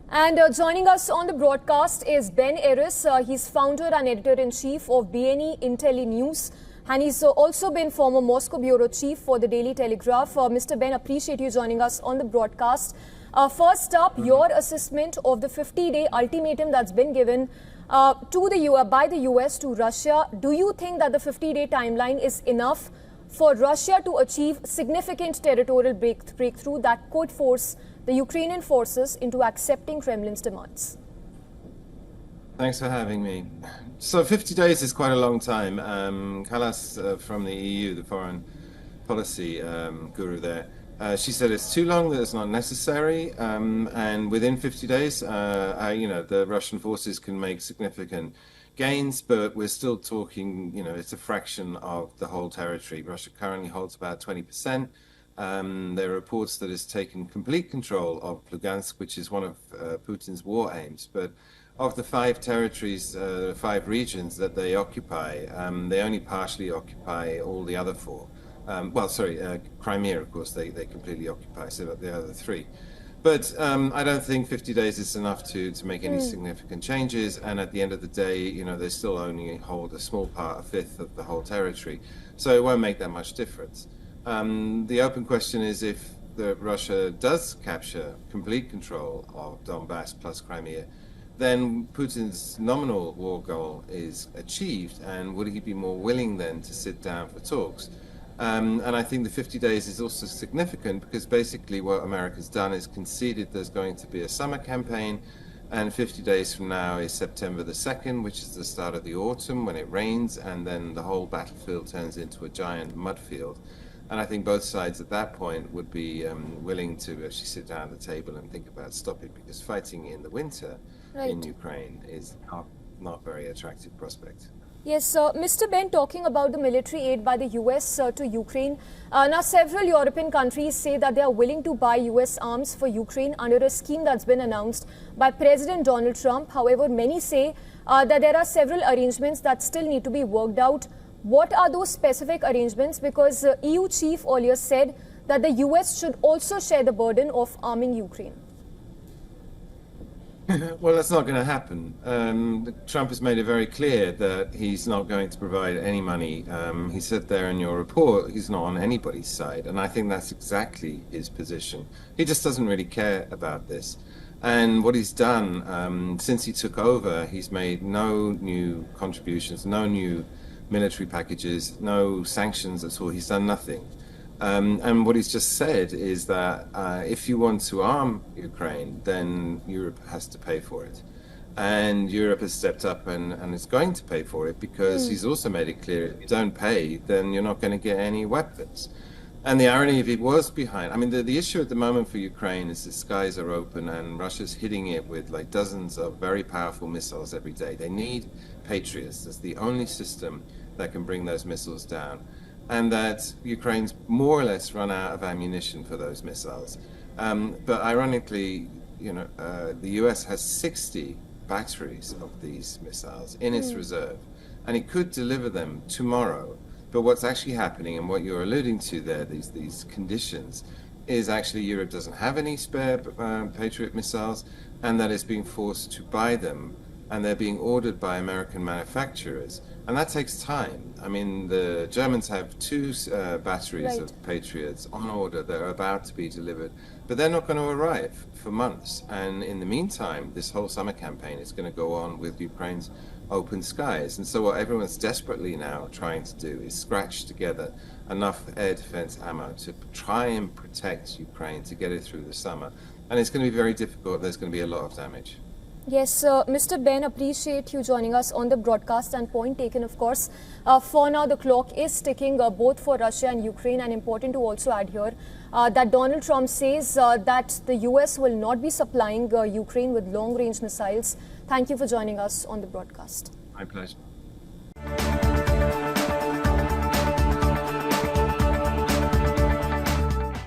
And joining us on the broadcast is Ben Eris. He's founder and editor-in-chief of BNE Intelli News. And he's also been former Moscow bureau chief for the Daily Telegraph. Mr. Ben, appreciate you joining us on the broadcast. First up, your assessment of the 50-day ultimatum that's been given by the US to Russia. Do you think that the 50-day timeline is enough for Russia to achieve significant territorial breakthrough that could force the Ukrainian forces into accepting Kremlin's demands? Thanks for having me. So 50 days is quite a long time. Kallas from the EU, the foreign policy guru there, she said it's too long, that it's not necessary, and within 50 days, the Russian forces can make significant gains, but we're still talking, it's a fraction of the whole territory. Russia currently holds about 20%. There are reports that it's taken complete control of Lugansk, which is one of Putin's war aims. But of the 5 territories, 5 regions that they occupy, they only partially occupy all the other 4. Crimea, of course, they completely occupy, so the other 3. But I don't think 50 days is enough to make any significant changes. And at the end of the day, they still only hold a small part, a fifth of the whole territory. So it won't make that much difference. The open question is if Russia does capture complete control of Donbass plus Crimea, then Putin's nominal war goal is achieved, and would he be more willing then to sit down for talks? And I think the 50 days is also significant because basically what America's done is conceded there's going to be a summer campaign, and 50 days from now is September the 2nd, which is the start of the autumn when it rains, and then the whole battlefield turns into a giant mud field. And I think both sides at that point would be willing to actually sit down at the table and think about stopping, because fighting in the winter in Ukraine is not a very attractive prospect. Yes, Mr. Ben, talking about the military aid by the US to Ukraine. Now, several European countries say that they are willing to buy US arms for Ukraine under a scheme that's been announced by President Donald Trump. However, many say that there are several arrangements that still need to be worked out. What are those specific arrangements? Because EU chief earlier said that the US should also share the burden of arming Ukraine. Well, that's not going to happen. Trump has made it very clear that he's not going to provide any money. He said there in your report, he's not on anybody's side. And I think that's exactly his position. He just doesn't really care about this. And what he's done since he took over, he's made no new contributions, no new military packages, no sanctions at all. He's done nothing. And what he's just said is that if you want to arm Ukraine, then Europe has to pay for it. And Europe has stepped up and is going to pay for it, because he's also made it clear, if you don't pay, then you're not going to get any weapons. And the irony of it was behind, the issue at the moment for Ukraine is the skies are open and Russia's hitting it with like dozens of very powerful missiles every day. They need Patriots. That's the only system that can bring those missiles down. And that Ukraine's more or less run out of ammunition for those missiles. But ironically, the US has 60 batteries of these missiles in its reserve, and it could deliver them tomorrow. But what's actually happening, and what you're alluding to there, these conditions, is actually Europe doesn't have any spare Patriot missiles, and that it's being forced to buy them, and they're being ordered by American manufacturers. And that takes time. The Germans have 2 batteries of Patriots on order that are about to be delivered, but they're not going to arrive for months. And in the meantime, this whole summer campaign is going to go on with Ukraine's open skies. And so what everyone's desperately now trying to do is scratch together enough air defense ammo to try and protect Ukraine to get it through the summer. And it's going to be very difficult. There's going to be a lot of damage. Yes, Mr. Ben, appreciate you joining us on the broadcast, and point taken, of course. For now, the clock is ticking both for Russia and Ukraine, and important to also add here that Donald Trump says that the US will not be supplying Ukraine with long-range missiles. Thank you for joining us on the broadcast. My pleasure.